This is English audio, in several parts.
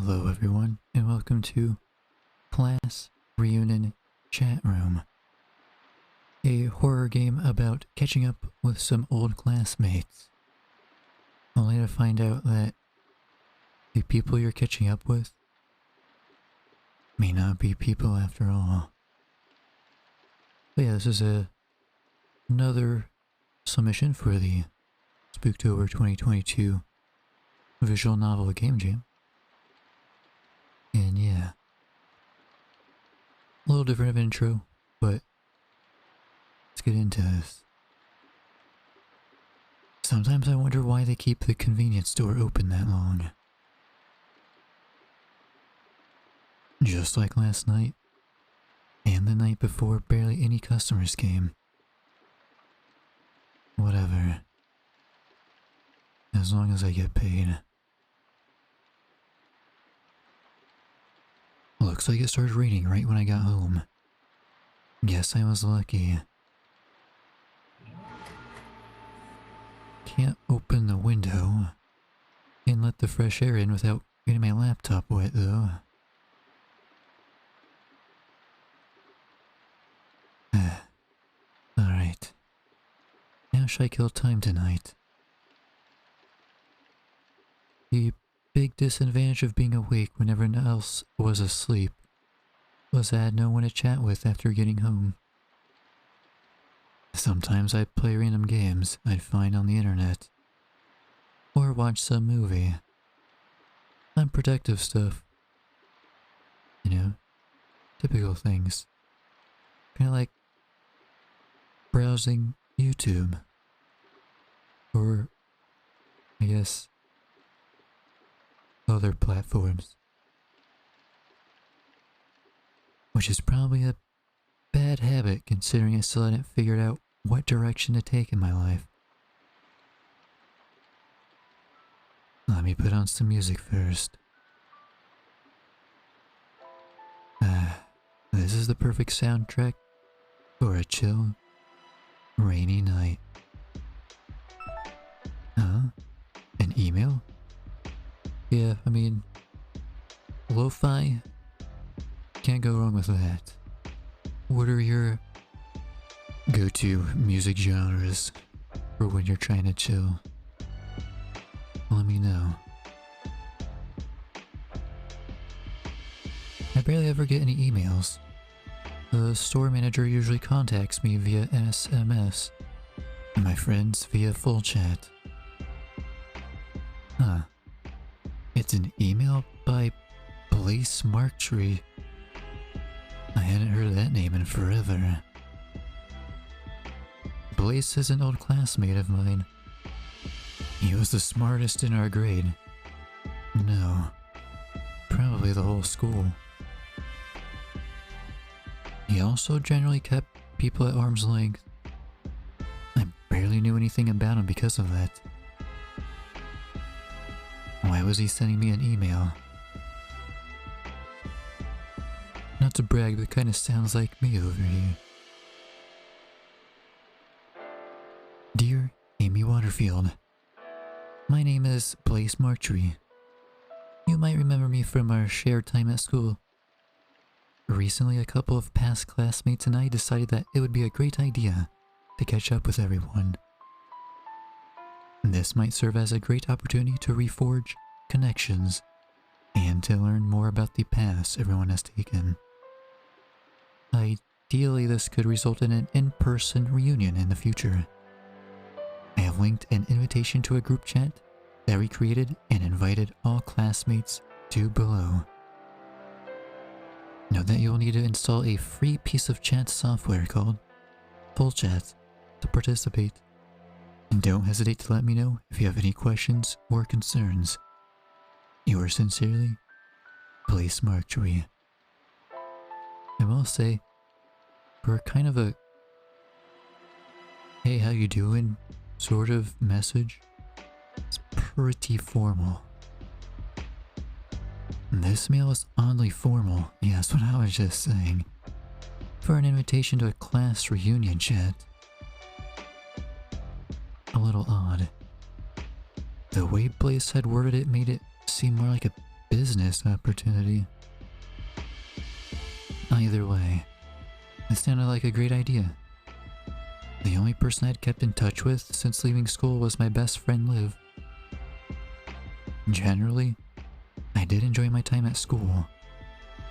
Hello everyone, and welcome to Class Reunion Chat Room, a horror game about catching up with some old classmates, only to find out that the people you're catching up with may not be people after all. But yeah, this is another submission for the Spooktober 2022 visual novel game jam. And yeah, a little different of intro, but let's get into this. Sometimes I wonder why they keep the convenience store open that long. Just like last night, and the night before, barely any customers came. Whatever. As long as I get paid. Looks like it started raining right when I got home. Guess I was lucky. Can't open the window and let the fresh air in without getting my laptop wet though. Alright. How should I kill time tonight? The big disadvantage of being awake when everyone else was asleep was I had no one to chat with after getting home. Sometimes I'd play random games I'd find on the internet, or watch some movie. Unprotective stuff. You know, typical things. Kinda like browsing YouTube. Or, I guess, other platforms. Which is probably a bad habit considering I still hadn't figured out what direction to take in my life. Let me put on some music first. This is the perfect soundtrack for a chill, rainy night. Huh? An email? Yeah, I mean, lo-fi, can't go wrong with that. What are your go-to music genres for when you're trying to chill? Let me know. I barely ever get any emails. The store manager usually contacts me via SMS, and my friends via full chat. Huh. It's an email by Blaze Marktree. I hadn't heard that name in forever. Blaze is an old classmate of mine. He was the smartest in our grade. No, probably the whole school. He also generally kept people at arm's length. I barely knew anything about him because of that. Why was he sending me an email? Not to brag, but it kinda sounds like me over here. Dear Amy Waterfield, my name is Blaze Marktree. You might remember me from our shared time at school. Recently, a couple of past classmates and I decided that it would be a great idea to catch up with everyone. This might serve as a great opportunity to reforge connections and to learn more about the paths everyone has taken. Ideally, this could result in an in-person reunion in the future. I have linked an invitation to a group chat that we created and invited all classmates to below. Note that you will need to install a free piece of chat software called Full Chat to participate. And don't hesitate to let me know if you have any questions or concerns. Yours sincerely, Blaze Marktree. I will say, for kind of a hey how you doing sort of message, it's pretty formal. This mail is oddly formal, yeah, that's what I was just saying. For an invitation to a class reunion chat. A little odd. The way Blaze had worded it made it seem more like a business opportunity. Either way, it sounded like a great idea. The only person I'd kept in touch with since leaving school was my best friend Liv. Generally, I did enjoy my time at school,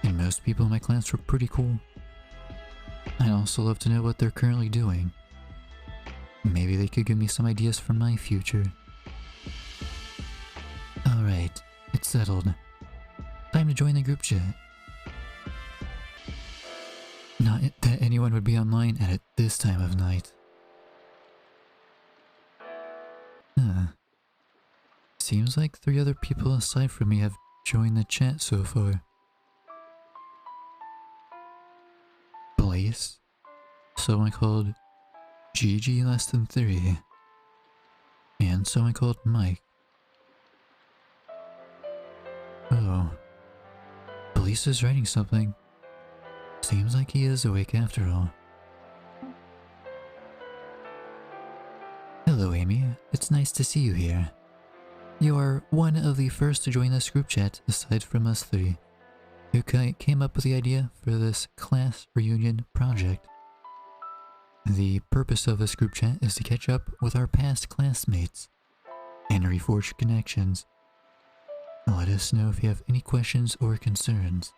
and most people in my class were pretty cool. I'd also love to know what they're currently doing. Maybe they could give me some ideas for my future. Alright, it's settled. Time to join the group chat. Not that anyone would be online at this time of night. Seems like 3 other people aside from me have joined the chat so far. Blaze, someone called Gigi less than 3, and someone called Mike. Oh, Blaze is writing something. Seems like he is awake after all. Hello Amy, it's nice to see you here. You are one of the first to join this group chat aside from us 3, who came up with the idea for this class reunion project. The purpose of this group chat is to catch up with our past classmates and reforge connections. Let us know if you have any questions or concerns.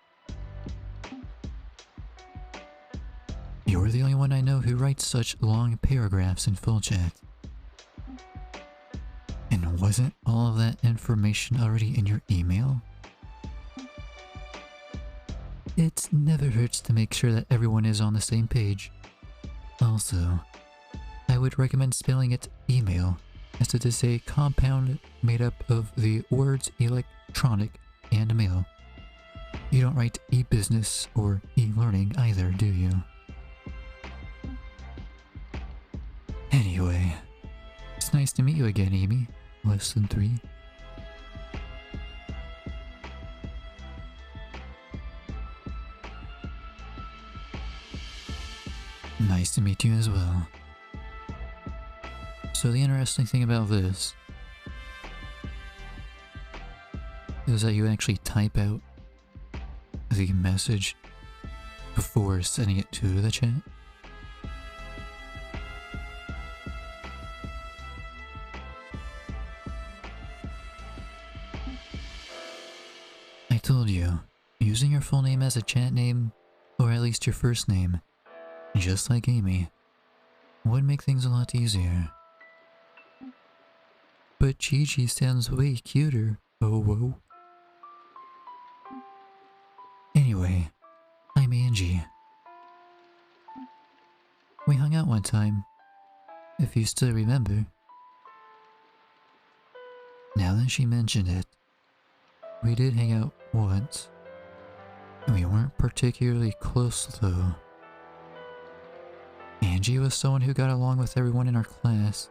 You're the only one I know who writes such long paragraphs in full chat. And wasn't all of that information already in your email? It never hurts to make sure that everyone is on the same page. Also, I would recommend spelling it email, as it is a compound made up of the words electronic and mail. You don't write e-business or e-learning either, do you? Anyway, it's nice to meet you again, Amy. Less than 3. Nice to meet you as well. So the interesting thing about this is that you actually type out the message before sending it to the chat. I told you, using your full name as a chat name, or at least your first name, just like Amy, would make things a lot easier. But Gigi sounds way cuter. Oh, whoa. Anyway, I'm Angie. We hung out one time, if you still remember. Now that she mentioned it, we did hang out once. We weren't particularly close though. Angie was someone who got along with everyone in our class,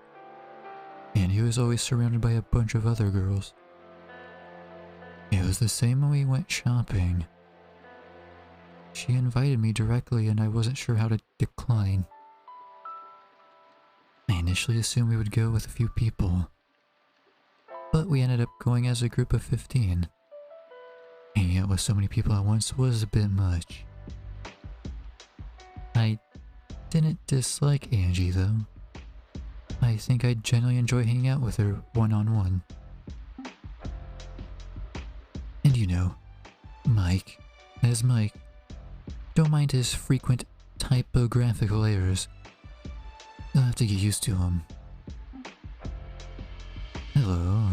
and he was always surrounded by a bunch of other girls. It was the same when we went shopping. She invited me directly and I wasn't sure how to decline. I initially assumed we would go with a few people, but we ended up going as a group of 15. Hanging out with so many people at once was a bit much. I didn't dislike Angie though. I think I generally enjoy hanging out with her one-on-one. And you know, Mike, as Mike, don't mind his frequent typographical errors. You'll have to get used to him. Hello.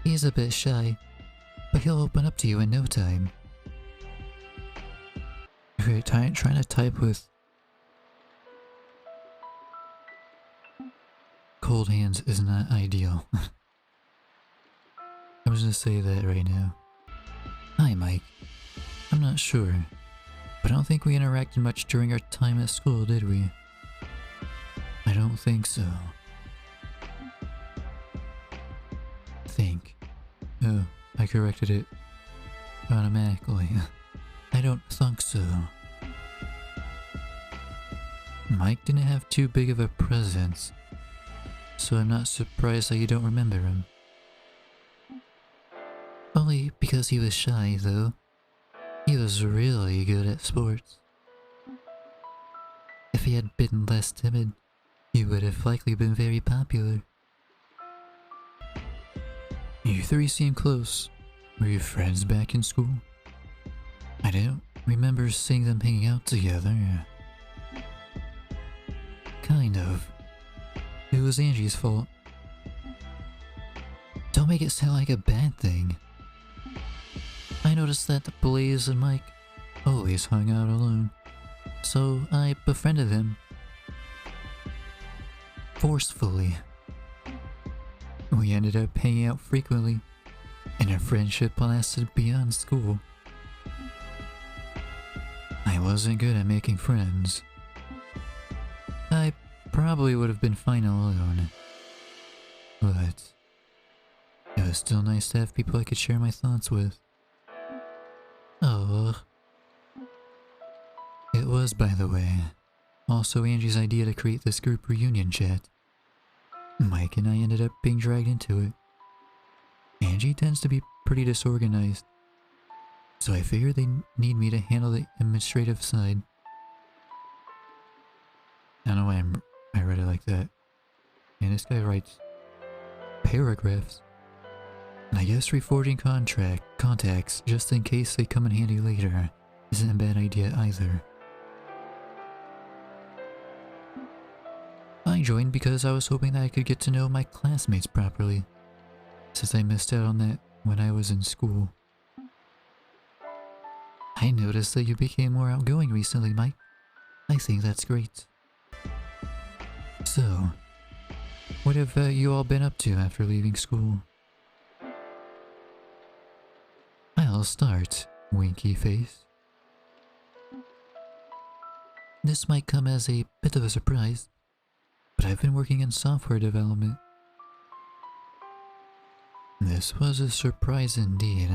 He's a bit shy, but he'll open up to you in no time. Okay, trying to type with cold hands is not ideal. I'm just gonna say that right now. Hi, Mike. I'm not sure, but I don't think we interacted much during our time at school, did we? I don't think so. Think. Oh, I corrected it automatically. I don't think so. Mike didn't have too big of a presence, so I'm not surprised that you don't remember him. Only because he was shy, though. He was really good at sports. If he had been less timid, he would have likely been very popular. You three seem close. Were you friends back in school? I don't remember seeing them hanging out together. Kind of. It was Angie's fault. Don't make it sound like a bad thing. I noticed that Blaze and Mike always hung out alone, so I befriended them. Forcefully. We ended up hanging out frequently, and our friendship lasted beyond school. I wasn't good at making friends. I probably would have been fine alone, but it was still nice to have people I could share my thoughts with. Oh. It was, by the way, also Angie's idea to create this group reunion chat. Mike and I ended up being dragged into it. Angie tends to be pretty disorganized, so I figured they need me to handle the administrative side. I don't know why I read it like that. And this guy writes paragraphs. And I guess reforging contacts just in case they come in handy later isn't a bad idea either. I joined because I was hoping that I could get to know my classmates properly, since I missed out on that when I was in school. I noticed that you became more outgoing recently, Mike. I think that's great. So, what have you all been up to after leaving school? I'll start, winky face. This might come as a bit of a surprise, but I've been working in software development. This was a surprise indeed.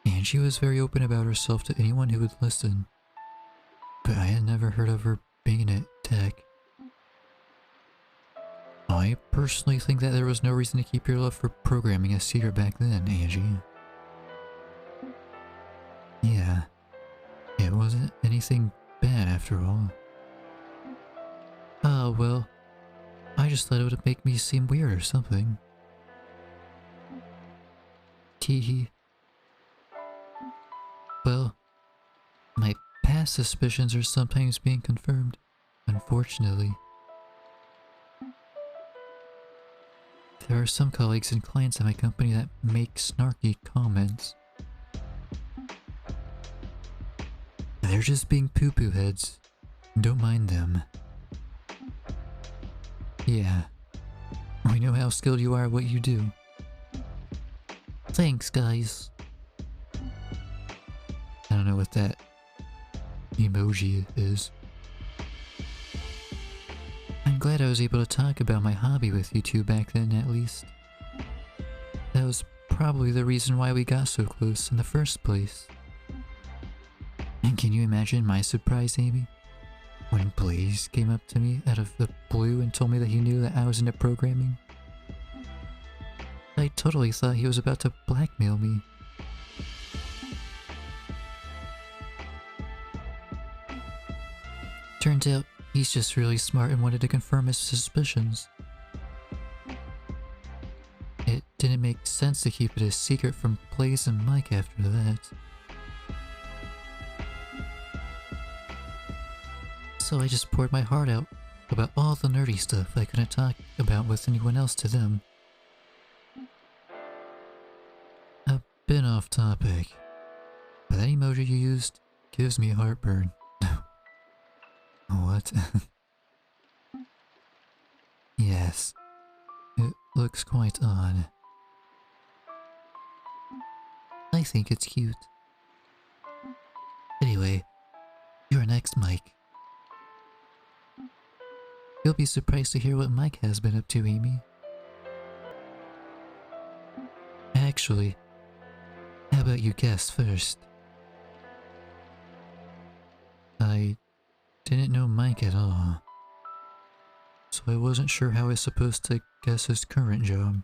And she was very open about herself to anyone who would listen, but I had never heard of her being in tech. I personally think that there was no reason to keep your love for programming a secret back then, Angie. Yeah, it wasn't anything bad after all. Oh, well, I just thought it would make me seem weird or something. Teehee. Well, my past suspicions are sometimes being confirmed, unfortunately. There are some colleagues and clients at my company that make snarky comments. They're just being poo-poo heads. Don't mind them. Yeah, we know how skilled you are at what you do. Thanks, guys. I don't know what that emoji is. I'm glad I was able to talk about my hobby with you two back then, at least. That was probably the reason why we got so close in the first place. And can you imagine my surprise, Amy? When Blaze came up to me out of the blue and told me that he knew that I was into programming. I totally thought he was about to blackmail me. Turns out, he's just really smart and wanted to confirm his suspicions. It didn't make sense to keep it a secret from Blaze and Mike after that. So I just poured my heart out about all the nerdy stuff I couldn't talk about with anyone else to them. A bit off topic, but that emoji you used gives me heartburn. What? Yes, it looks quite odd. I think it's cute. Anyway, you're next, Mike. You'll be surprised to hear what Mike has been up to, Amy. Actually, how about you guess first? I didn't know Mike at all, so I wasn't sure how I was supposed to guess his current job.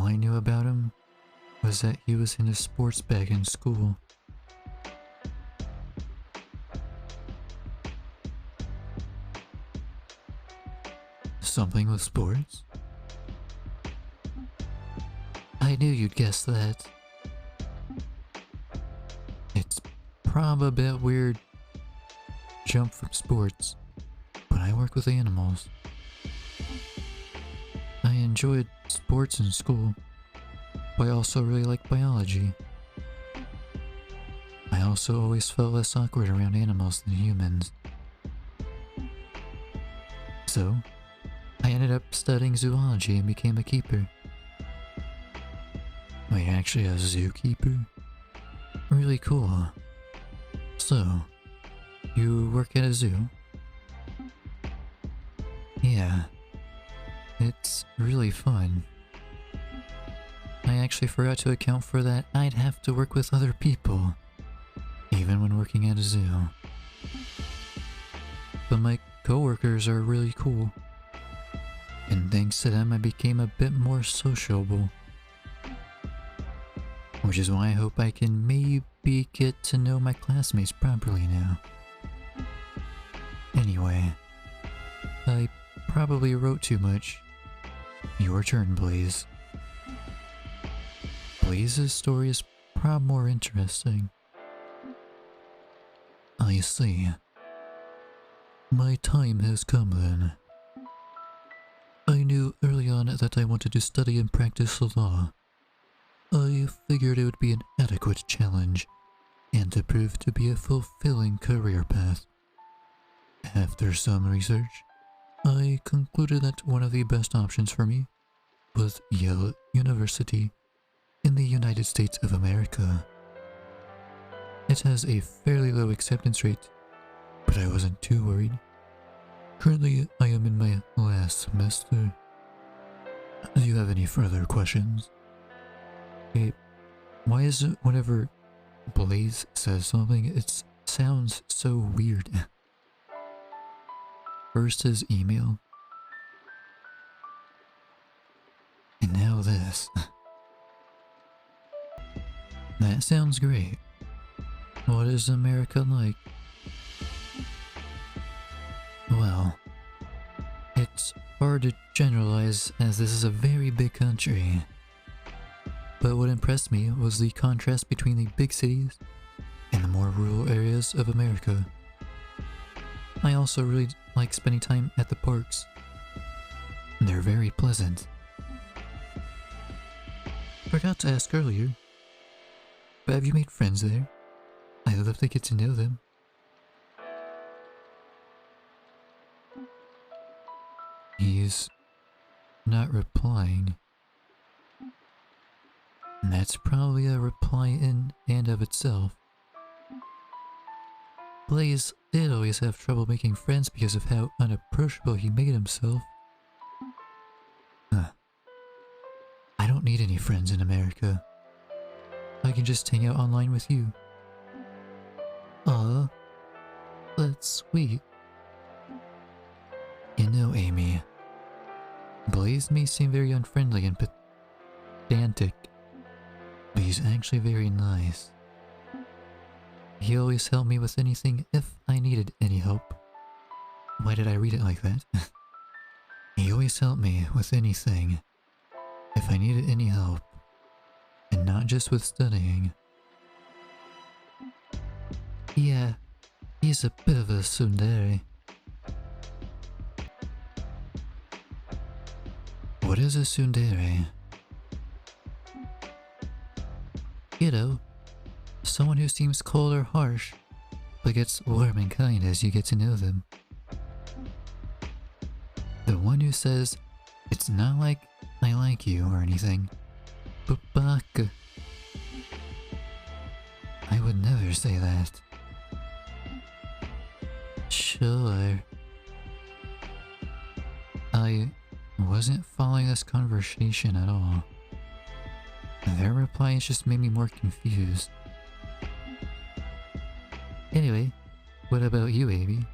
All I knew about him was that he was in a sports bag in school. Something with sports? I knew you'd guess that. It's probably a bit weird jump from sports, but I work with animals. I enjoyed sports in school, but I also really like biology. I also always felt less awkward around animals than humans. So, I ended up studying zoology and became a keeper. Wait, actually a zookeeper? Really cool. So, you work at a zoo? Yeah. It's really fun. I actually forgot to account for that I'd have to work with other people, even when working at a zoo. But my coworkers are really cool, and thanks to them I became a bit more sociable. Which is why I hope I can maybe get to know my classmates properly now. Anyway, I probably wrote too much. Your turn, Blaze. Blaze's story is probably more interesting. I see. My time has come then. I knew early on that I wanted to study and practice the law. I figured it would be an adequate challenge, and to prove to be a fulfilling career path. After some research, I concluded that one of the best options for me was Yale University in the United States of America. It has a fairly low acceptance rate, but I wasn't too worried. Currently, I am in my last semester. Do you have any further questions? Okay, why is it whenever Blaze says something, it sounds so weird? First his email, and now this. That sounds great. What is America like? Well, it's hard to generalize as this is a very big country. But what impressed me was the contrast between the big cities and the more rural areas of America. I also really like spending time at the parks. They're very pleasant. Forgot to ask earlier, but have you made friends there? I'd love to get to know them. He's not replying. And that's probably a reply in and of itself. Blaze did always have trouble making friends because of how unapproachable he made himself. I don't need any friends in America. I can just hang out online with you. Aw, that's sweet. You know, Amy, Blaze may seem very unfriendly and pedantic, but he's actually very nice. He always helped me with anything if I needed any help. Why did I read it like that? He always helped me with anything if I needed any help, and not just with studying. Yeah, he's a bit of a tsundere. What is a tsundere? You know, someone who seems cold or harsh, but gets warm and kind as you get to know them. The one who says, it's not like I like you or anything, but baka. I would never say that. Sure. I wasn't following this conversation at all. Their replies just made me more confused. Anyway, what about you, Amy?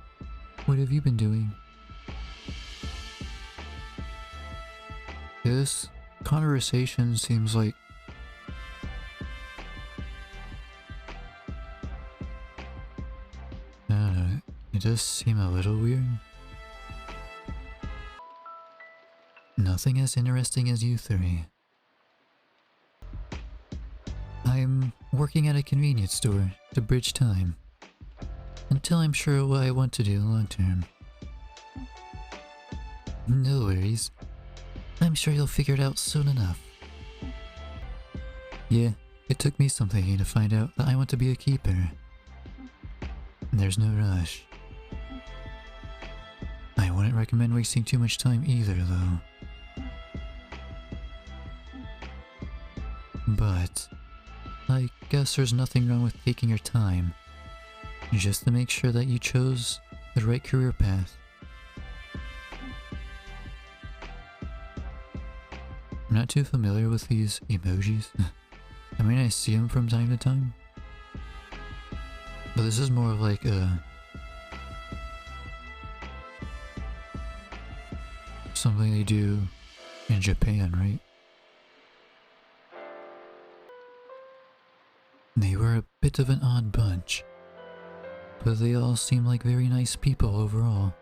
What have you been doing? Yes, conversation seems like it does seem a little weird. Nothing as interesting as you three. I'm working at a convenience store to bridge time until I'm sure what I want to do long term. No worries. I'm sure you'll figure it out soon enough. Yeah, it took me some thinking to find out that I want to be a keeper. There's no rush. I wouldn't recommend wasting too much time either, though. But I guess there's nothing wrong with taking your time, just to make sure that you chose the right career path. I'm not too familiar with these emojis. I mean, I see them from time to time, but this is more of like something they do in Japan, right? They were a bit of an odd bunch, but they all seem like very nice people overall.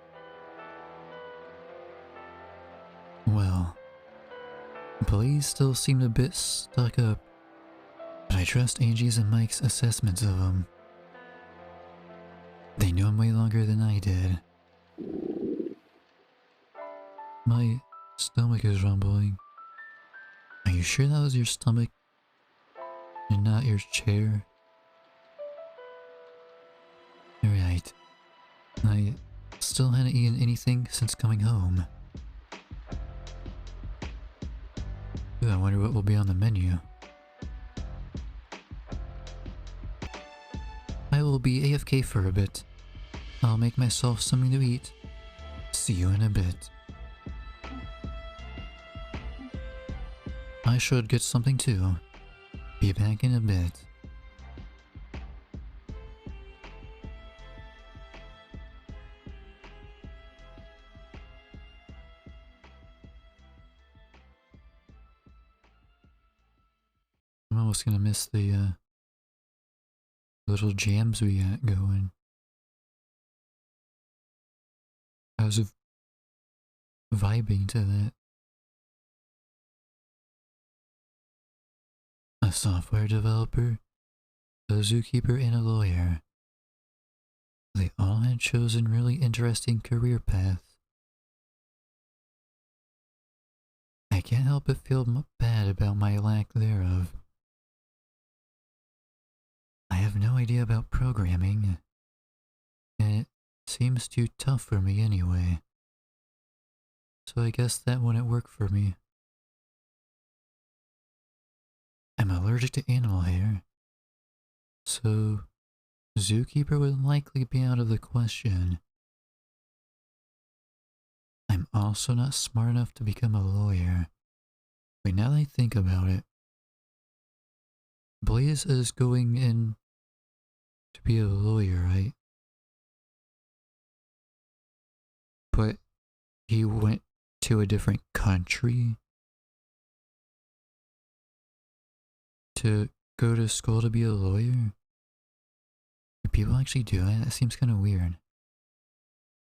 Well, Blaze still seemed a bit stuck up, but I trust Angie's and Mike's assessments of him. They knew him way longer than I did. My stomach is rumbling. Are you sure that was your stomach and not your chair? Right. I still hadn't eaten anything since coming home. Ooh, I wonder what will be on the menu. I will be AFK for a bit. I'll make myself something to eat. See you in a bit. I should get something too. Be back in a bit. I'm almost gonna miss the little jams we got going. I was vibing to that. A software developer, a zookeeper, and a lawyer. They all had chosen really interesting career paths. I can't help but feel bad about my lack thereof. I have no idea about programming, and it seems too tough for me anyway. So I guess that wouldn't work for me. I'm allergic to animal hair, so zookeeper would likely be out of the question. I'm also not smart enough to become a lawyer. Wait, now that I think about it, Blaze is going in to be a lawyer, right? But he went to a different country to go to school to be a lawyer? Do people actually do that? That seems kind of weird.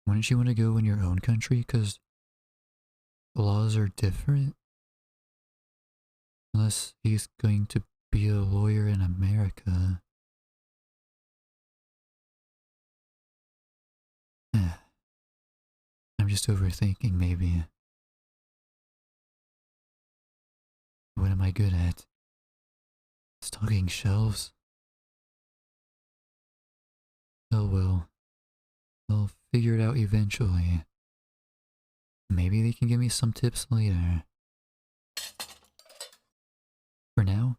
Wouldn't you want to go in your own country because laws are different? Unless he's going to be a lawyer in America. I'm just overthinking, maybe. What am I good at? Stocking shelves? Oh well. I'll figure it out eventually. Maybe they can give me some tips later. For now,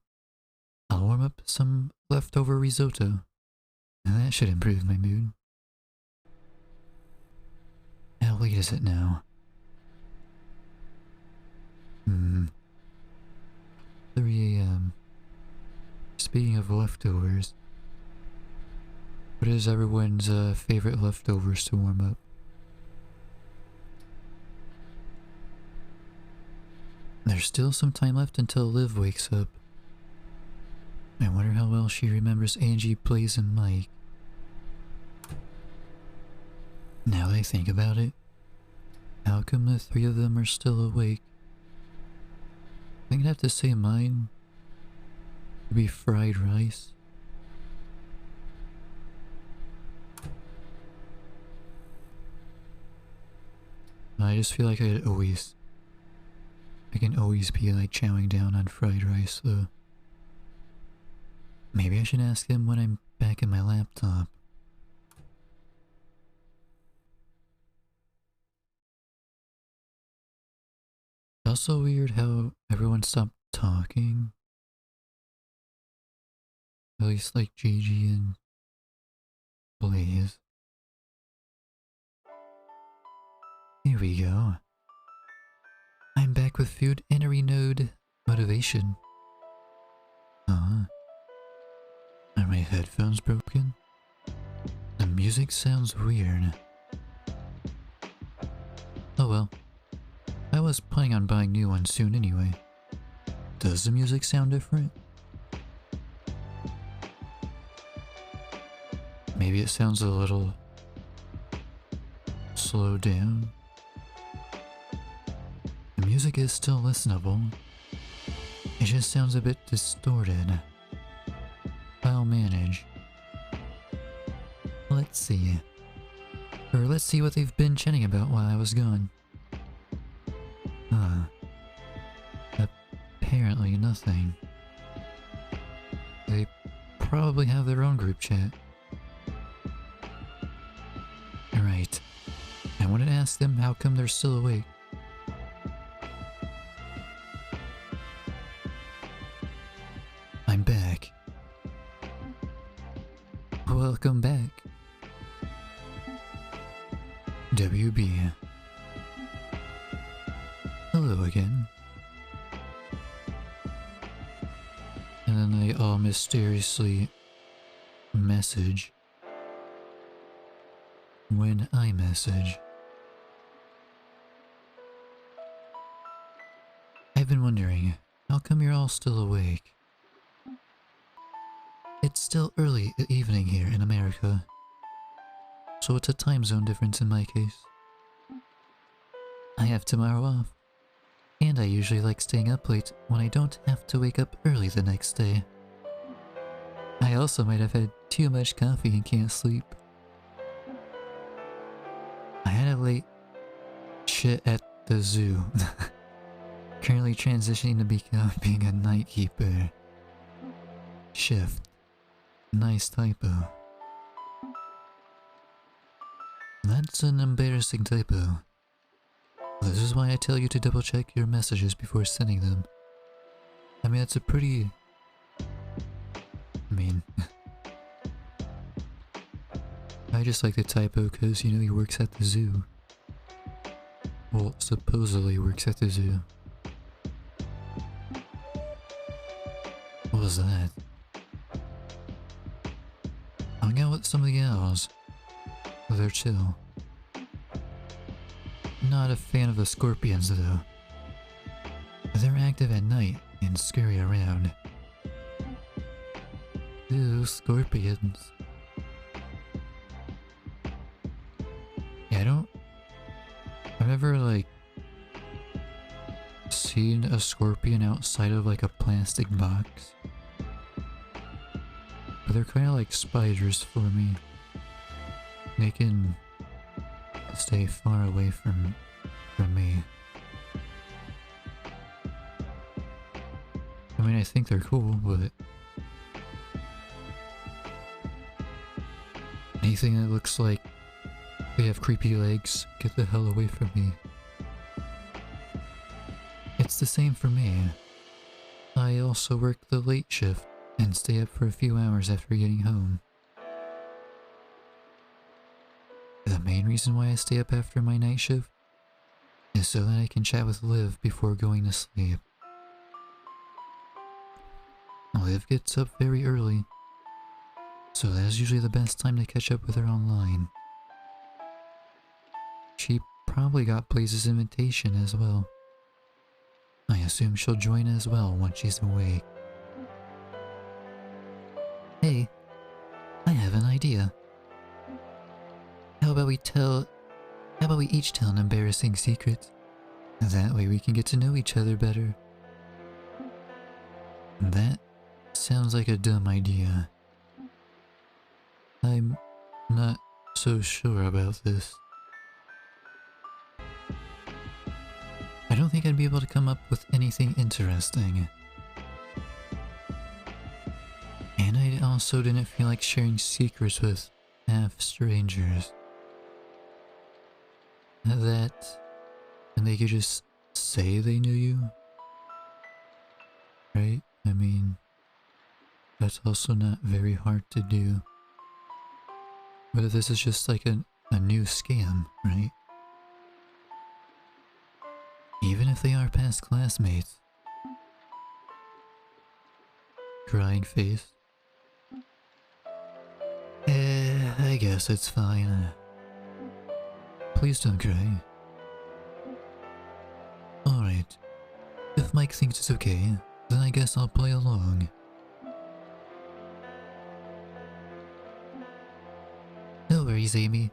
I'll warm up some leftover risotto. And that should improve my mood. How late is it now? 3 a.m. Speaking of leftovers, what is everyone's favorite leftovers to warm up? There's still some time left until Liv wakes up. I wonder how well she remembers Angie, Blaze, and Mike. Now that I think about it, how come the three of them are still awake? I think I'd have to say mine would be fried rice. I just feel like I can always be like chowing down on fried rice though. Maybe I should ask him when I'm back in my laptop. Also weird how everyone stopped talking. At least like Gigi and Blaze. Here we go. I'm back with food and a renewed motivation. Are my headphones broken? The music sounds weird. Oh well. I was planning on buying new ones soon anyway. Does the music sound different? Maybe it sounds a little slowed down. The music is still listenable. It just sounds a bit distorted. I'll manage. Let's see. Or let's see what they've been chatting about while I was gone. Apparently nothing. They probably have their own group chat. Right. I wanted to ask them how come they're still awake. I'm back. Welcome back. WB. Hello again. And then they all mysteriously message when I message. I've been wondering, how come you're all still awake? It's still early evening here in America, so it's a time zone difference in my case. I have tomorrow off, and I usually like staying up late when I don't have to wake up early the next day. I also might have had too much coffee and can't sleep. I had a late shit at the zoo. Currently transitioning to being a night keeper. Shift. Nice typo. That's an embarrassing typo. This is why I tell you to double check your messages before sending them. I mean, it's a pretty... I just like the typo because, you know, he works at the zoo. Well, supposedly works at the zoo. What was that? Hung out with some of the gals. They're chill. Not a fan of the scorpions though. They're active at night and scurry around. Ew, scorpions. Yeah, I've never like seen a scorpion outside of like a plastic box. But they're kind of like spiders for me. They can stay far away from me. I mean, I think they're cool, but anything that looks like they have creepy legs, get the hell away from me. It's the same for me. I also work the late shift and stay up for a few hours after getting home. The main reason why I stay up after my night shift is so that I can chat with Liv before going to sleep. Liv gets up very early, so that's usually the best time to catch up with her online. She probably got Blaze's invitation as well. I assume she'll join as well once she's awake. Hey, I have an idea. How about we each tell an embarrassing secret? That way we can get to know each other better. That sounds like a dumb idea. I'm not so sure about this. I don't think I'd be able to come up with anything interesting. And I also didn't feel like sharing secrets with half strangers. And they could just say they knew you? Right? I mean, that's also not very hard to do. But if this is just like a new scam, right? Even if they are past classmates. Crying face. I guess it's fine. Please don't cry. Alright. If Mike thinks it's okay, then I guess I'll play along. No worries, Amy.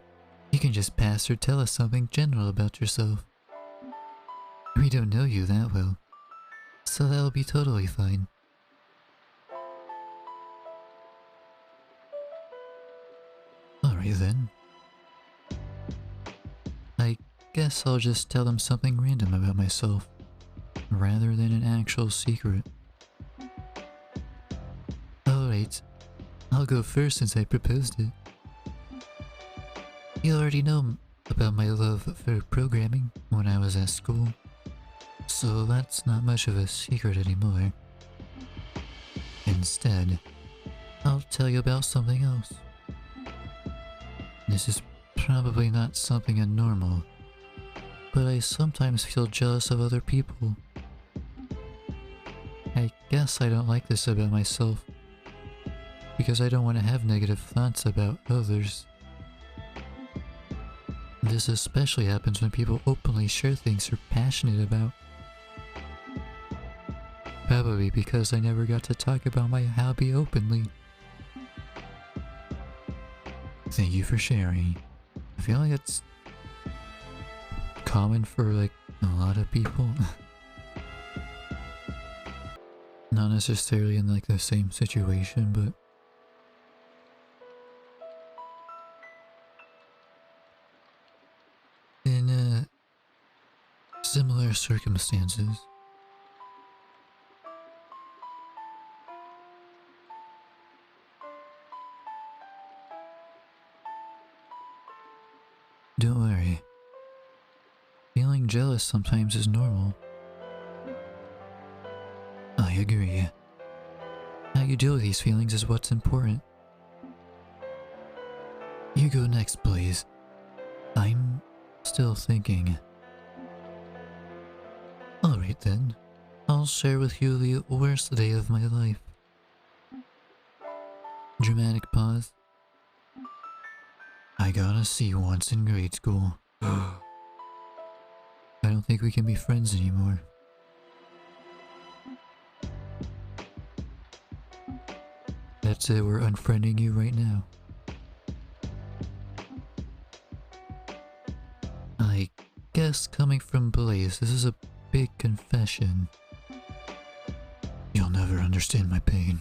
You can just pass or tell us something general about yourself. We don't know you that well, so that'll be totally fine. Alright then. I guess I'll just tell them something random about myself, rather than an actual secret. Alright, I'll go first since I proposed it. You already know about my love for programming when I was at school, so that's not much of a secret anymore. Instead, I'll tell you about something else. This is probably not something abnormal, but I sometimes feel jealous of other people. I guess I don't like this about myself, because I don't want to have negative thoughts about others. This especially happens when people openly share things they're passionate about. Probably because I never got to talk about my hobby openly. Thank you for sharing. I feel like it's common for like a lot of people. Not necessarily in like the same situation, but in similar circumstances. Don't worry. Feeling jealous sometimes is normal. I agree. How you deal with these feelings is what's important. You go next, please. I'm still thinking. Alright then. I'll share with you the worst day of my life. Dramatic pause. I got a C once in grade school. I don't think we can be friends anymore. That's it, we're unfriending you right now. I guess coming from Blaze, this is a big confession. You'll never understand my pain.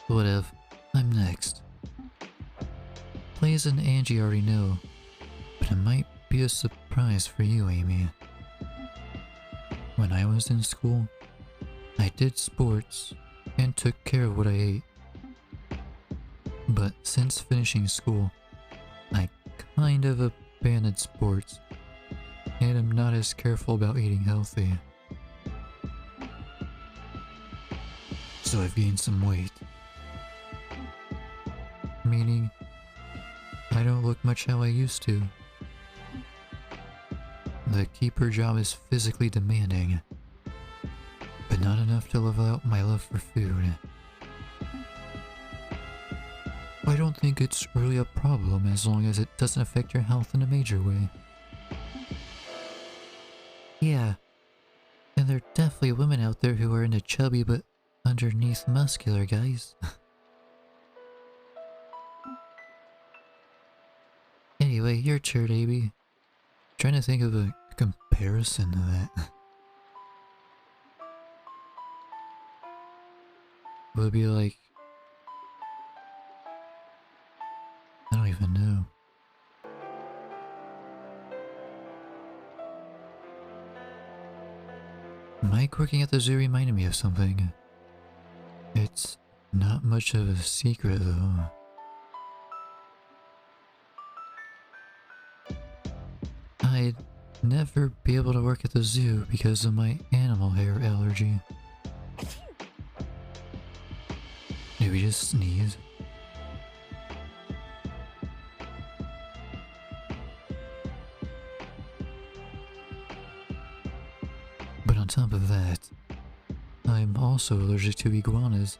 Whatever, I'm next. Blaze and Angie already know, but it might be a surprise for you, Amy. When I was in school, I did sports and took care of what I ate. But since finishing school, I kind of abandoned sports, and I'm not as careful about eating healthy. So I've gained some weight. Meaning, I don't look much how I used to. The keeper job is physically demanding, but not enough to live out my love for food. I don't think it's really a problem as long as it doesn't affect your health in a major way. Yeah, and there are definitely women out there who are into chubby but underneath muscular guys. Anyway, your turn, Amy. Trying to think of a comparison to that. Would be like, I don't even know. Mike working at the zoo reminded me of something. It's not much of a secret though. I'd never be able to work at the zoo because of my animal hair allergy. Did we just sneeze? But on top of that, I'm also allergic to iguanas.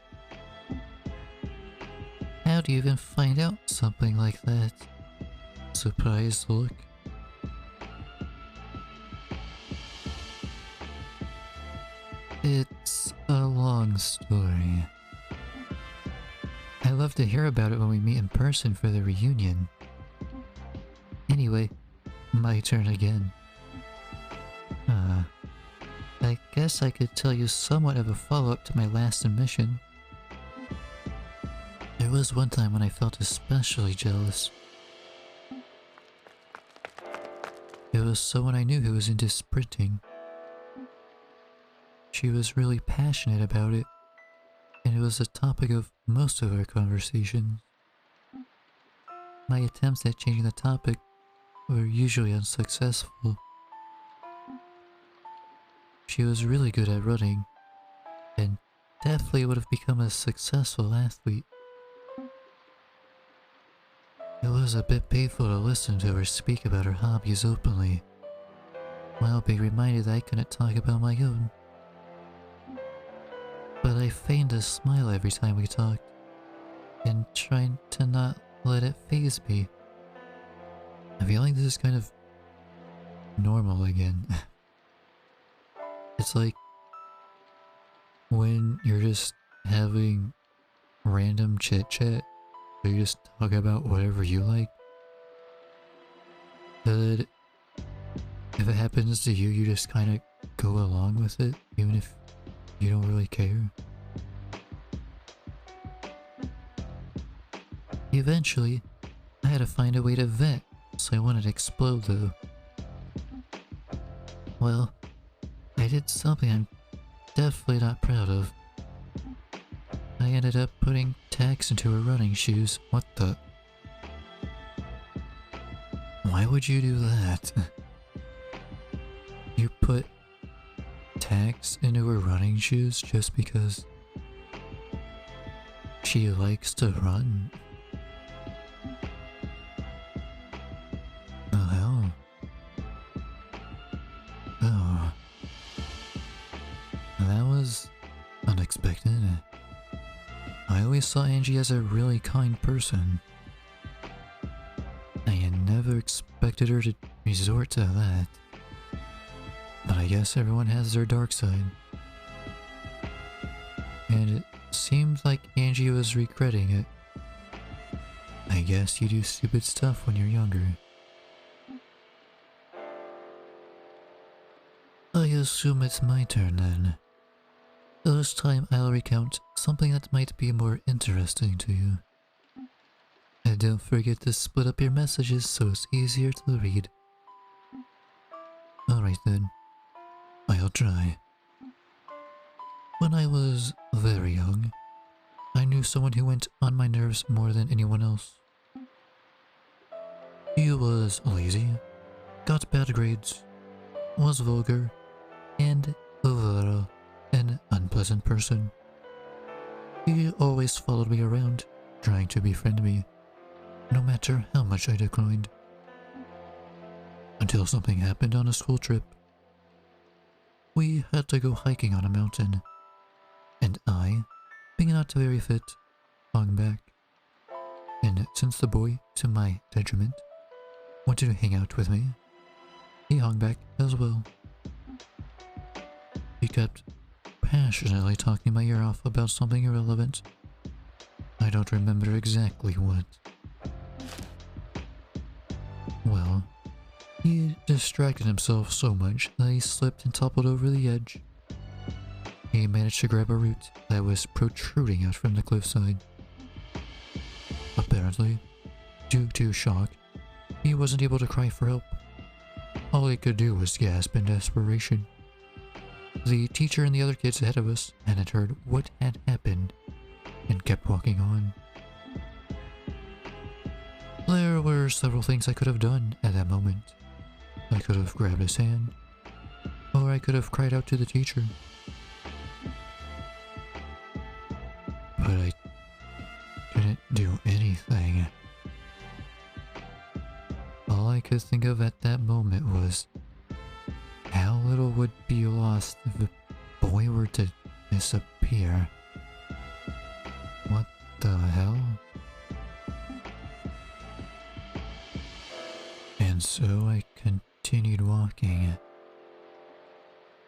How do you even find out something like that? Surprised look. It's a long story. I love to hear about it when we meet in person for the reunion. Anyway, my turn again. I guess I could tell you somewhat of a follow-up to my last admission. There was one time when I felt especially jealous. It was someone I knew who was into sprinting. She was really passionate about it, and it was the topic of most of our conversations. My attempts at changing the topic were usually unsuccessful. She was really good at running, and definitely would have become a successful athlete. It was a bit painful to listen to her speak about her hobbies openly, while being reminded that I couldn't talk about my own. But I feigned a smile every time we talked, and tried to not let it faze me. I feel like this is kind of normal again. It's like when you're just having random chit chat, where you just talk about whatever you like. That if it happens to you, you just kind of go along with it, even if you don't really care. Eventually, I had to find a way to vent, so I wanted to explode though. Well, I did something I'm definitely not proud of. I ended up putting tacks into her running shoes. What the? Why would you do that? You put tacks into her running shoes just because she likes to run? The hell? Oh. That was unexpected. I always saw Angie as a really kind person. I had never expected her to resort to that. But I guess everyone has their dark side. And it seemed like Angie was regretting it. I guess you do stupid stuff when you're younger. I assume it's my turn then. This time I'll recount something that might be more interesting to you. And don't forget to split up your messages so it's easier to read. Alright then, I'll try. When I was very young, I knew someone who went on my nerves more than anyone else. He was lazy, got bad grades, was vulgar, and overall an unpleasant person. He always followed me around, trying to befriend me, no matter how much I declined. Until something happened on a school trip. We had to go hiking on a mountain, and I, being not very fit, hung back. And since the boy, to my detriment, wanted to hang out with me, he hung back as well. kept passionately talking my ear off about something irrelevant. I don't remember exactly what. Well, he distracted himself so much that he slipped and toppled over the edge. He managed to grab a root that was protruding out from the cliffside. Apparently, due to shock, he wasn't able to cry for help. All he could do was gasp in desperation. The teacher and the other kids ahead of us hadn't heard what had happened and kept walking on. There were several things I could have done at that moment. I could have grabbed his hand, or I could have cried out to the teacher. But I didn't do anything. All I could think of at that moment was how little would be lost if a boy were to disappear. What the hell? And so I continued walking,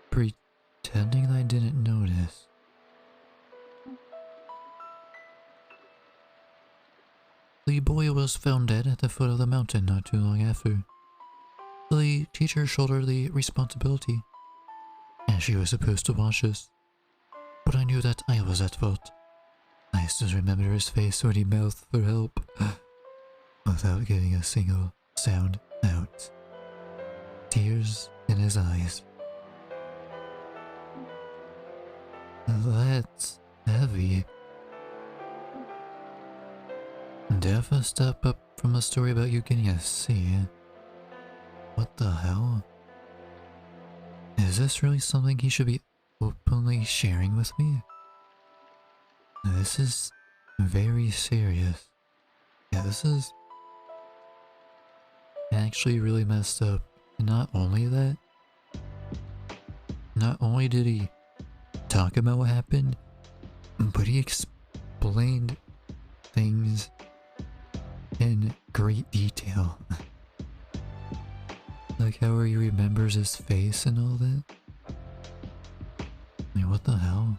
pretending I didn't notice. The boy was found dead at the foot of the mountain not too long after. The teacher shouldered the responsibility, as she was supposed to watch us. But I knew that I was at fault. I still remember his face when he mouthed for help, without getting a single sound out. Tears in his eyes. That's heavy. Def a step up from a story about you getting a C. What the hell? Is this really something he should be openly sharing with me? This is very serious. Yeah, this is actually really messed up. And not only that, not only did he talk about what happened, but he explained things in great detail. Like how he remembers his face and all that. I mean, what the hell?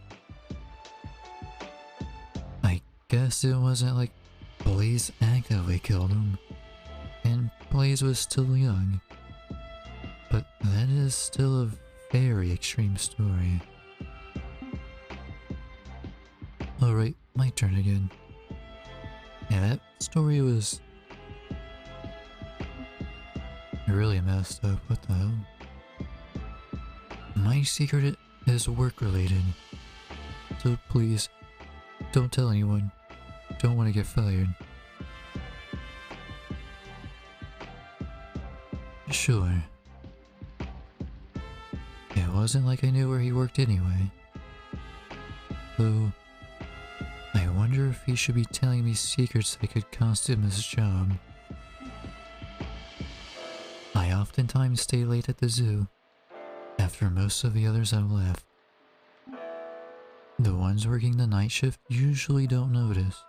I guess it wasn't like Blaze actively killed him, and Blaze was still young. But that is still a very extreme story. Alright, my turn again. Yeah, that story was really messed up. What the hell? My secret is work related, so please don't tell anyone. Don't want to get fired. Sure. It wasn't like I knew where he worked anyway. Though, I wonder if he should be telling me secrets that could cost him his job. I oftentimes stay late at the zoo, after most of the others have left. The ones working the night shift usually don't notice.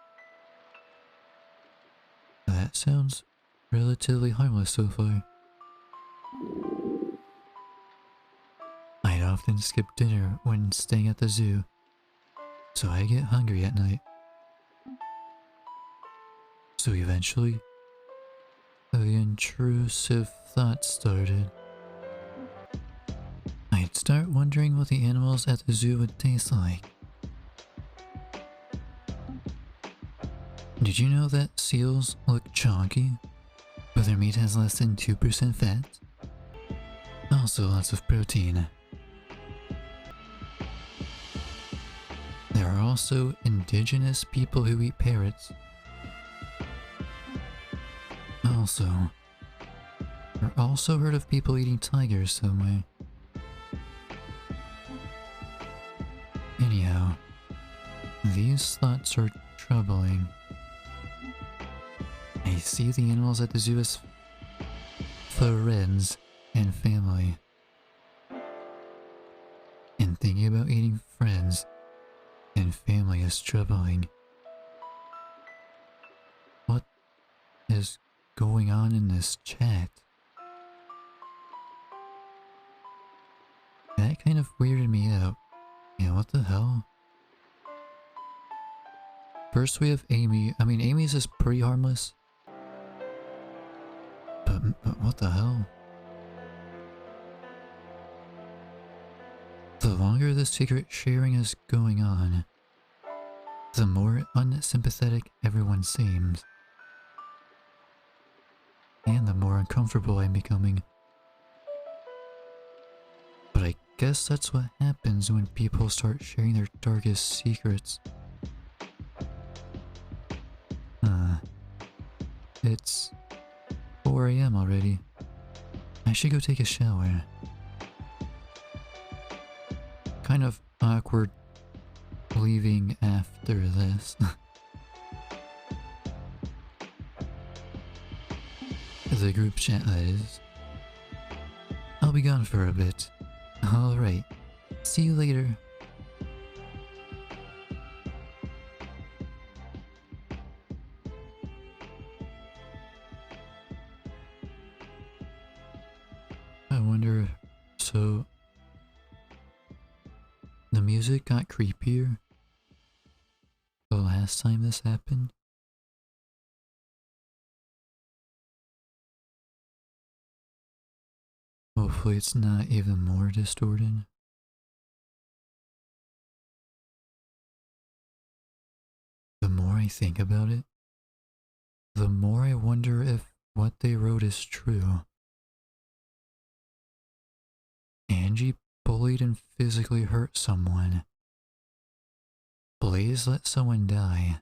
That sounds relatively harmless so far. I'd often skip dinner when staying at the zoo, so I get hungry at night. So eventually, the intrusive thoughts started. I'd start wondering what the animals at the zoo would taste like. Did you know that seals look chunky, but their meat has less than 2% fat? Also lots of protein. There are also indigenous people who eat parrots. I've also heard of people eating tigers somewhere. Anyhow, these thoughts are troubling. I see the animals at the zoo as friends and family. And thinking about eating friends and family is troubling. What is going on in this chat? That kind of weirded me out. Yeah, what the hell? First we have Amy. I mean, Amy's is pretty harmless. But what the hell? The longer the secret sharing is going on, the more unsympathetic everyone seems. And the more uncomfortable I'm becoming. But I guess that's what happens when people start sharing their darkest secrets. It's 4 AM already. I should go take a shower. Kind of awkward leaving after this. The group chat, that is. I'll be gone for a bit. Alright. See you later. I wonder, so the music got creepier the last time this happened? Hopefully it's not even more distorted. The more I think about it, the more I wonder if what they wrote is true. Angie bullied and physically hurt someone. Blaze let someone die.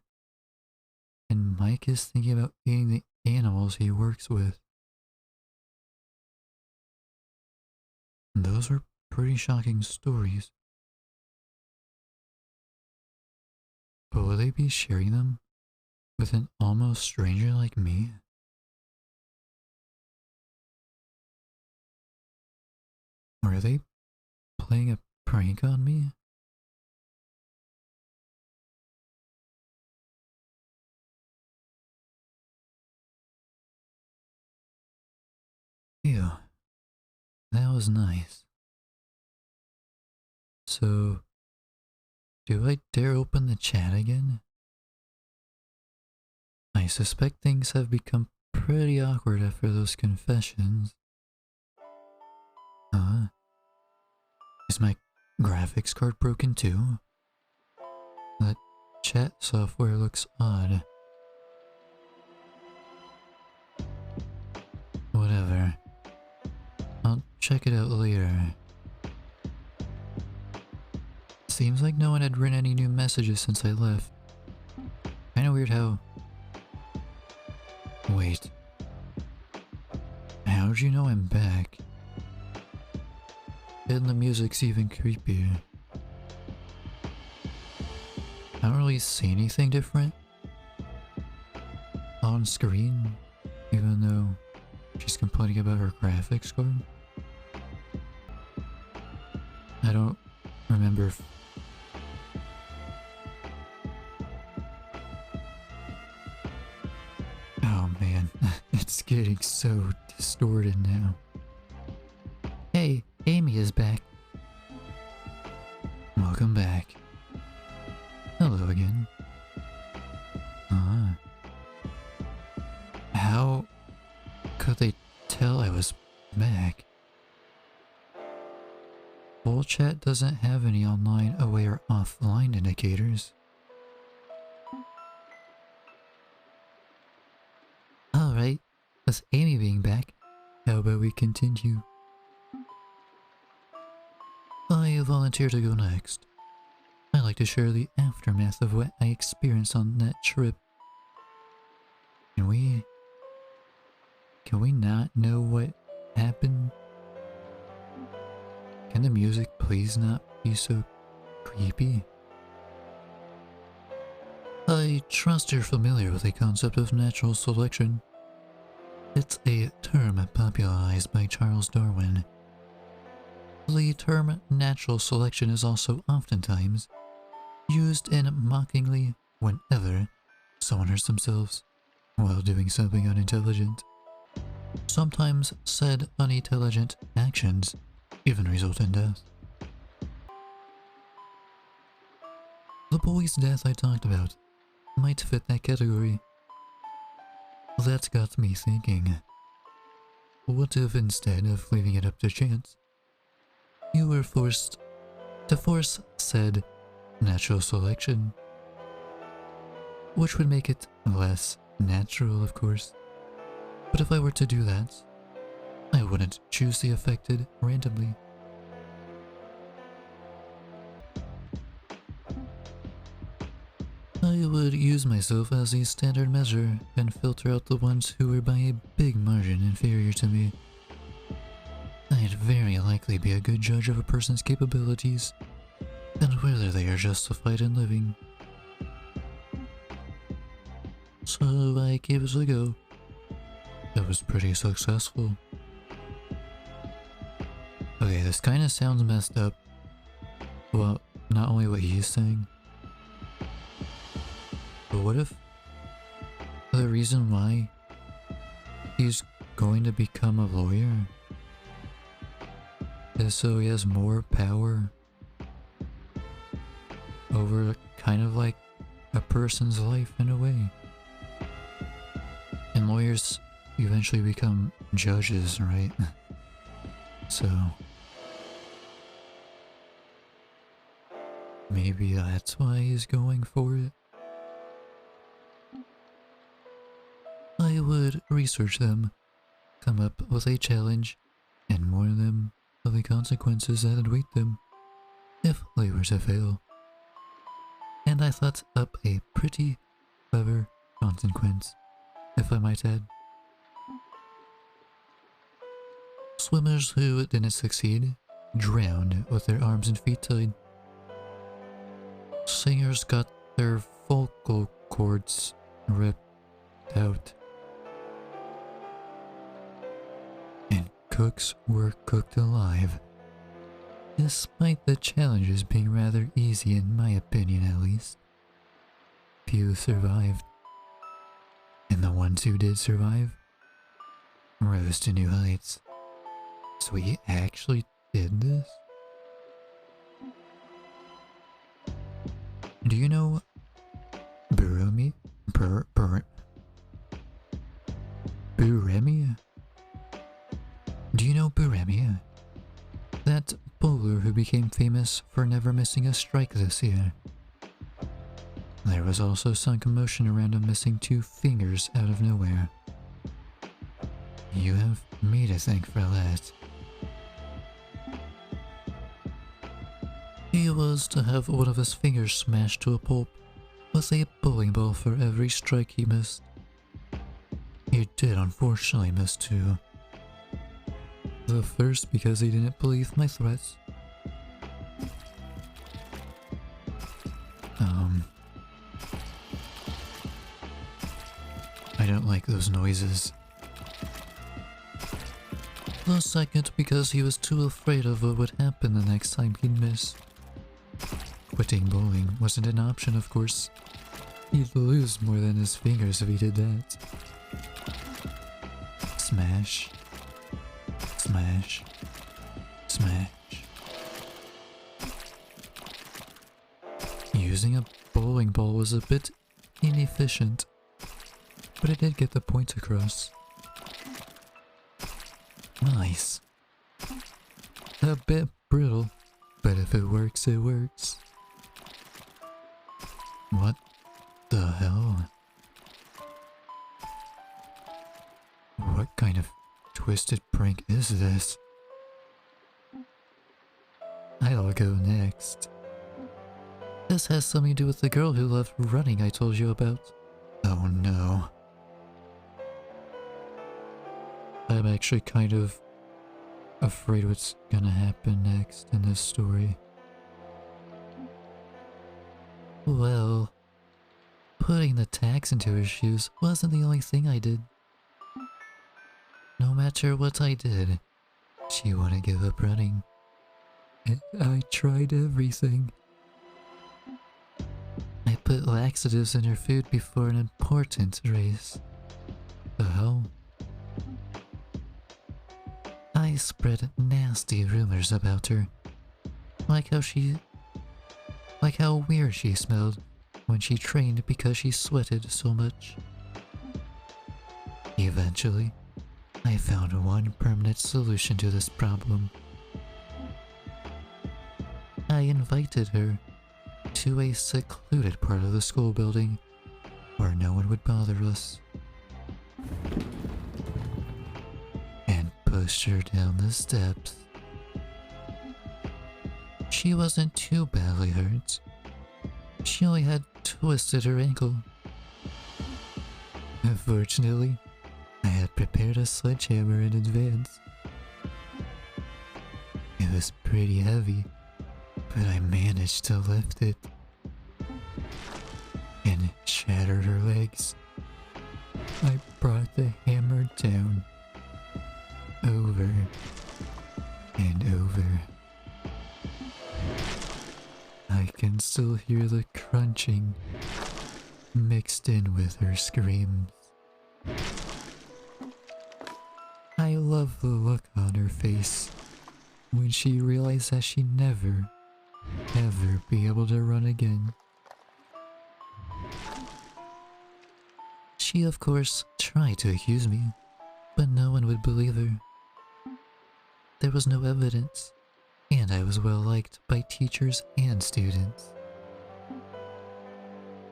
And Mike is thinking about eating the animals he works with. Those were pretty shocking stories. But will they be sharing them with an almost stranger like me? Or are they playing a prank on me? Ew. That was nice. So, do I dare open the chat again? I suspect things have become pretty awkward after those confessions. Is my graphics card broken too? That chat software looks odd. Whatever. I'll check it out later. Seems like no one had written any new messages since I left. Kinda weird how... Wait. How'd you know I'm back? And the music's even creepier. I don't really see anything different on screen, even though she's complaining about her graphics card. I don't remember if... Oh man, it's getting so distorted now. Hey, Amy is back. Welcome back. Hello again. How could they tell I was back? Full chat doesn't have any online away or offline indicators. Alright, with Amy being back, how about we continue? I volunteer to go next. I like to share the aftermath of what I experienced on that trip. Can we not know what happened? Can the music please not be so creepy? I trust you're familiar with the concept of natural selection. It's a term popularized by Charles Darwin. The term natural selection is also oftentimes used in mockingly whenever someone hurts themselves while doing something unintelligent. Sometimes said unintelligent actions even result in death. The boy's death I talked about might fit that category. That got me thinking. What if instead of leaving it up to chance, you were forced to force said natural selection? Which would make it less natural, of course. But if I were to do that, I wouldn't choose the affected randomly. I would use myself as a standard measure and filter out the ones who were by a big margin inferior to me. I'd very likely be a good judge of a person's capabilities and whether they are justified in living. So I gave it a go. It was pretty successful. Okay, this kinda sounds messed up. Well, not only what he's saying, but what if the reason why he's going to become a lawyer is so he has more power over kind of like a person's life in a way? And lawyers eventually become judges, right? So maybe that's why he's going for it. I would research them, come up with a challenge, and warn them of the consequences that await them if they were to fail. And I thought up a pretty clever consequence, if I might add. Swimmers who didn't succeed drowned with their arms and feet tied. Singers got their vocal cords ripped out. And cooks were cooked alive. Despite the challenges being rather easy in my opinion at least, few survived. And the ones who did survive rose to new heights. So we actually did this? Do you know Burumi? Buremi? Do you know Buremi? That bowler who became famous for never missing a strike this year. There was also some commotion around him missing 2 fingers out of nowhere. You have me to thank for that. He was to have one of his fingers smashed to a pulp with a bowling ball for every strike he missed. He did unfortunately miss 2. The first because he didn't believe my threats. I don't like those noises. The second because he was too afraid of what would happen the next time he'd miss. Quitting bowling wasn't an option, of course. He'd lose more than his fingers if he did that. Smash. Smash. Smash. Using a bowling ball was a bit inefficient, but it did get the point across. Nice. A bit brittle, but if it works, it works. What the hell? What kind of twisted prank is this? I'll go next. This has something to do with the girl who left running I told you about. Oh no. I'm actually kind of afraid what's gonna happen next in this story. Well, putting the tags into her shoes wasn't the only thing I did. No matter what I did, she wouldn't give up running. I tried everything. I put laxatives in her food before an important race. The hell? I spread nasty rumors about her. Like how she like how weird she smelled when she trained because she sweated so much. Eventually, I found one permanent solution to this problem. I invited her to a secluded part of the school building where no one would bother us, and pushed her down the steps. She wasn't too badly hurt. She only had twisted her ankle. Unfortunately, I had prepared a sledgehammer in advance. It was pretty heavy, but I managed to lift it and shattered her legs. I brought the hammer down, over and over. I can still hear the crunching mixed in with her screams. I love the look on her face when she realized that she'd never, ever be able to run again. She, of course, tried to accuse me, but no one would believe her. There was no evidence, and I was well liked by teachers and students.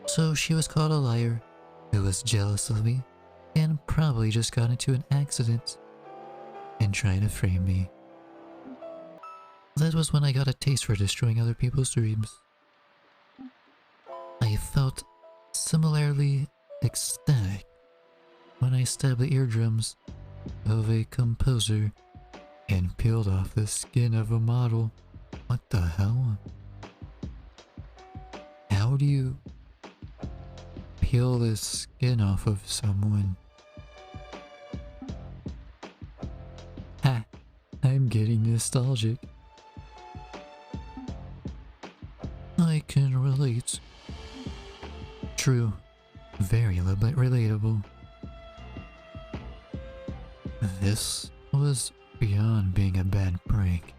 So she was called a liar, who was jealous of me, and probably just got into an accident and tried to frame me. That was when I got a taste for destroying other people's dreams. I felt similarly ecstatic when I stabbed the eardrums of a composer and peeled off the skin of a model. What the hell? How do you peel the skin off of someone? Ha! I'm getting nostalgic. I can relate. True. Very little bit relatable. This was beyond being a bad prank.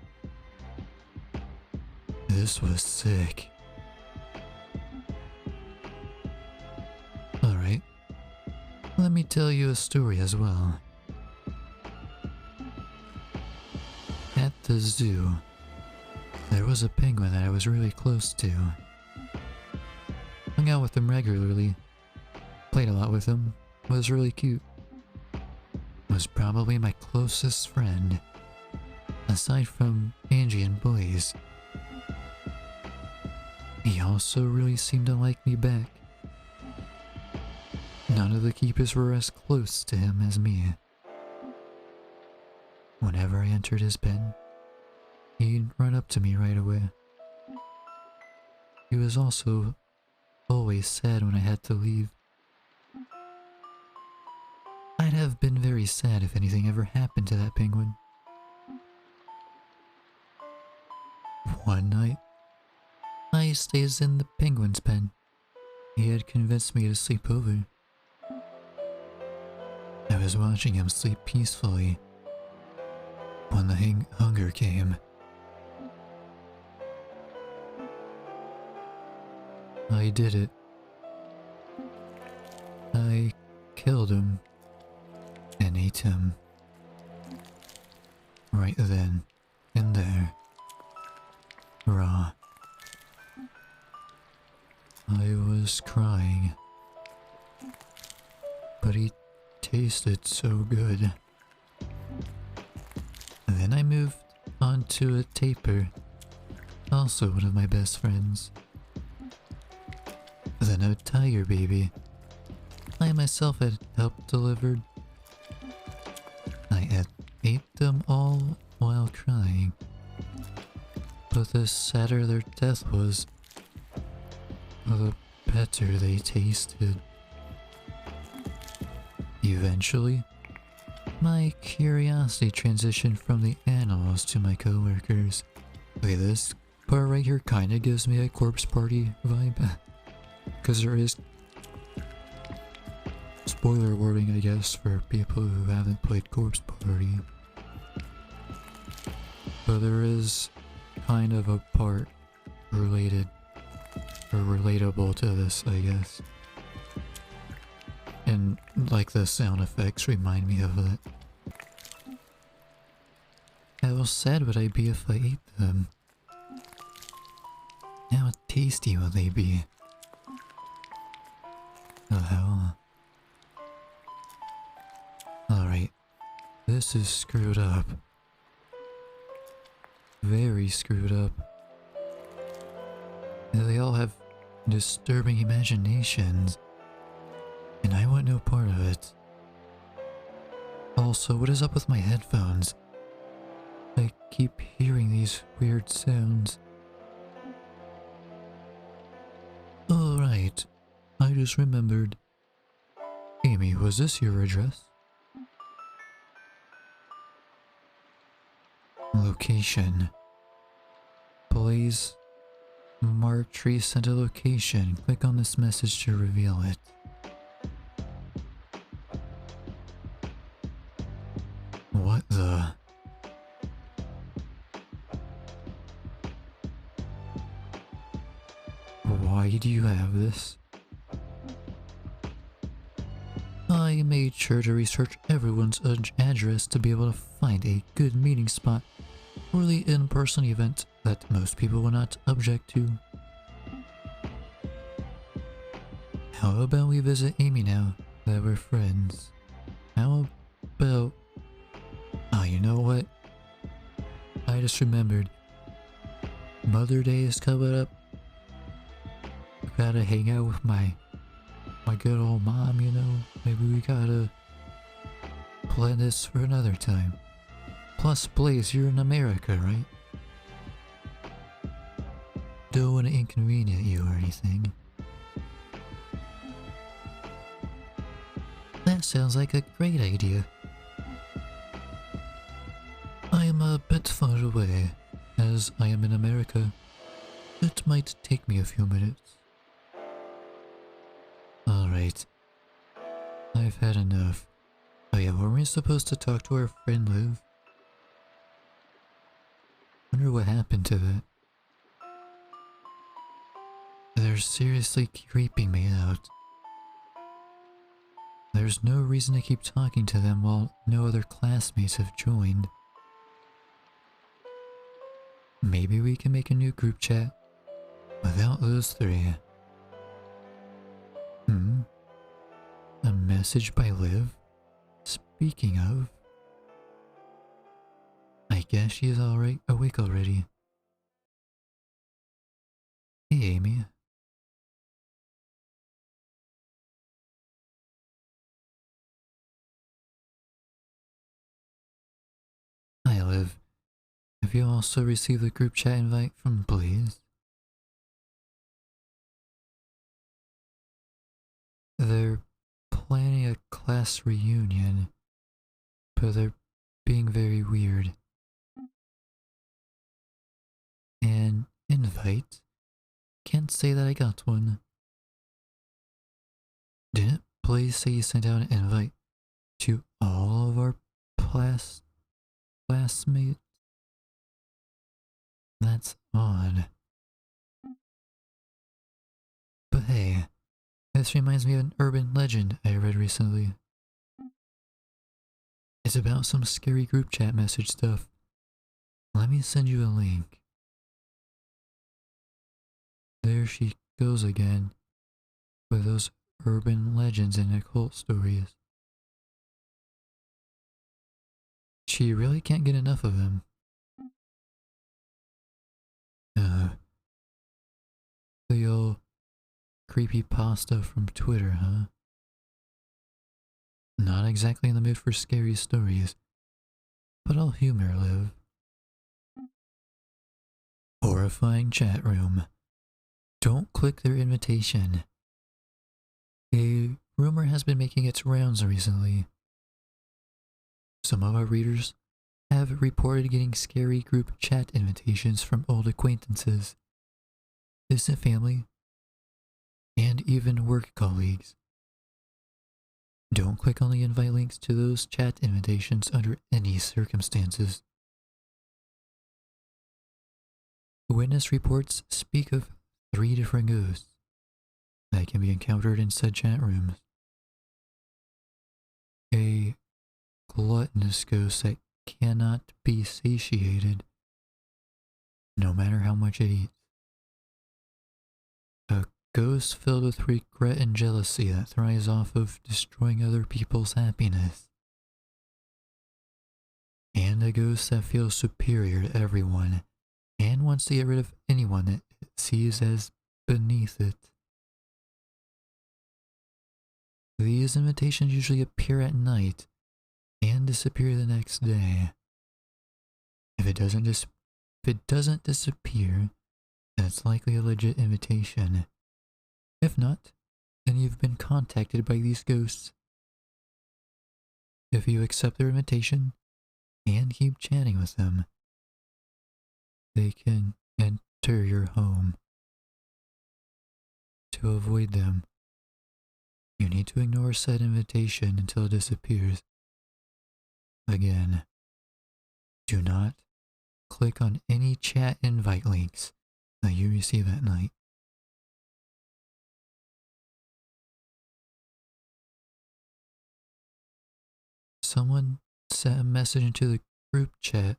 This was sick. Alright, let me tell you a story as well. At the zoo, there was a penguin that I was really close to. Hung out with him regularly, played a lot with him, was really cute. Was probably my closest friend, aside from Angie and Blaze. He also really seemed to like me back. None of the keepers were as close to him as me. Whenever I entered his pen, he'd run up to me right away. He was also always sad when I had to leave. I'd have been very sad if anything ever happened to that penguin. One night, I stays in the penguin's pen. He had convinced me to sleep over. I was watching him sleep peacefully when the hunger came. I did it. I killed him and ate him. Right then and there. Raw. I was crying, but he tasted so good. And then I moved on to a taper, also one of my best friends. Then a tiger baby I myself had helped delivered. I ate them all while crying, but the sadder their death was, the better they tasted. Eventually, my curiosity transitioned from the animals to my coworkers. Okay, this part right here kinda gives me a corpse party vibe. Because there is spoiler warning, I guess, for people who haven't played Corpse Party. But there is kind of a part related Or relatable to this, I guess. And like the sound effects remind me of it. How sad would I be if I ate them? How tasty will they be? Oh hell. Alright. This is screwed up. Very screwed up. They all have disturbing imaginations. And I want no part of it. Also, what is up with my headphones? I keep hearing these weird sounds. Alright, I just remembered. Amy, was this your address? Location. Please. Martree sent a location. Click on this message to reveal it. What the? Why do you have this? I made sure to research everyone's address to be able to find a good meeting spot for the in-person event that most people will not object to. How about we visit Amy now that we're friends? How about... Oh, you know what? I just remembered. Mother Day is coming up. I gotta hang out with my good old mom, you know? Maybe we gotta plan this for another time. Plus, Blaze, you're in America, right? Don't want to inconvenience you or anything. That sounds like a great idea. I am a bit far away, as I am in America. It might take me a few minutes. Alright. I've had enough. Oh yeah, weren't we supposed to talk to our friend Liv? Wonder what happened to that. They're seriously creeping me out. There's no reason to keep talking to them while no other classmates have joined. Maybe we can make a new group chat without those three. A message by Liv? Speaking of... I guess she's awake already. Hey, Amy. Hi, Liv. Have you also received the group chat invite from Blaze? They're planning a class reunion, but they're being very weird. An invite? Can't say that I got one. Didn't Blaze say you sent out an invite to all of our classmates? That's odd. But hey, this reminds me of an urban legend I read recently. It's about some scary group chat message stuff. Let me send you a link. There she goes again, with those urban legends and occult stories. She really can't get enough of them. The old creepypasta from Twitter, huh? Not exactly in the mood for scary stories, but I'll humor Liv. Horrifying chat room. Don't click their invitation. A rumor has been making its rounds recently. Some of our readers have reported getting scary group chat invitations from old acquaintances, distant family, and even work colleagues. Don't click on the invite links to those chat invitations under any circumstances. Witness reports speak of 3 different ghosts that can be encountered in said chat rooms. A gluttonous ghost that cannot be satiated, no matter how much it eats. A ghost filled with regret and jealousy that thrives off of destroying other people's happiness. And a ghost that feels superior to everyone and wants to get rid of anyone that it sees as beneath it. These invitations usually appear at night and disappear the next day. If it doesn't disappear, then it's likely a legit invitation. If not, then you've been contacted by these ghosts. If you accept their invitation and keep chatting with them, they can enter your home. To avoid them, you need to ignore said invitation until it disappears. Again, do not click on any chat invite links that you receive at night. Someone sent a message into the group chat.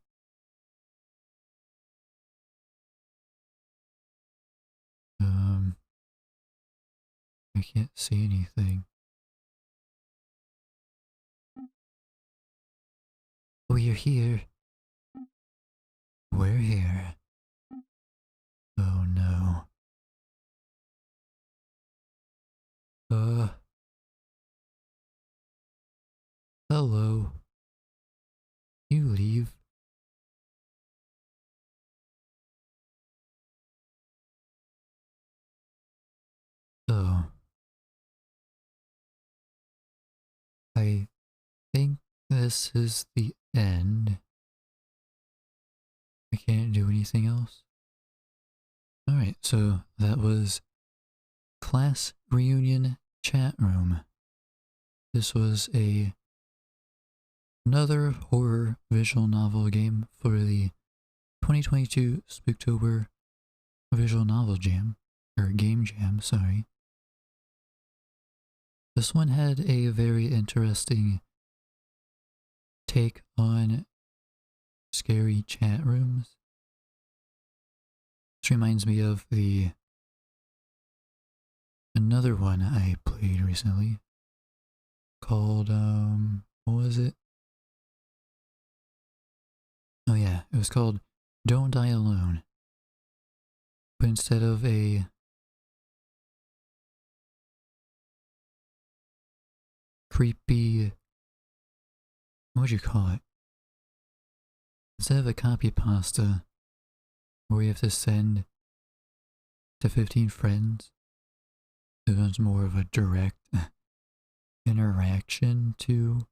I can't see anything. We're here. We're here. Oh no. Hello. You leave. Oh. I think this is the end. I can't do anything else. Alright, so that was Class Reunion Chat Room. This was another horror visual novel game for the 2022 Spooktober Visual Novel Jam, or Game Jam, sorry. This one had a very interesting take on scary chat rooms. This reminds me of another one I played recently called, what was it? Oh yeah, it was called Don't Die Alone. But instead of a creepy, what would you call it? Instead of a copy pasta where you have to send to 15 friends, it was more of a direct interaction to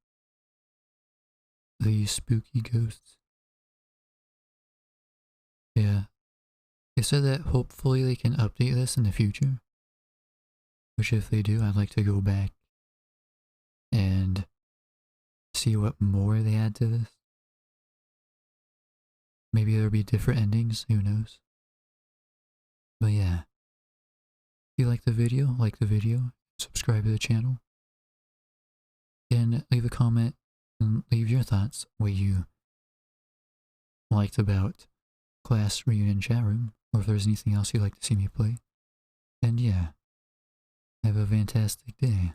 the spooky ghosts. Yeah. They said that hopefully they can update this in the future. Which if they do, I'd like to go back and see what more they add to this. Maybe there'll be different endings, who knows. But yeah. If you like the video, subscribe to the channel. And leave a comment and leave your thoughts, what you liked about Class Reunion Chat Room, or if there's anything else you'd like to see me play. And yeah, have a fantastic day.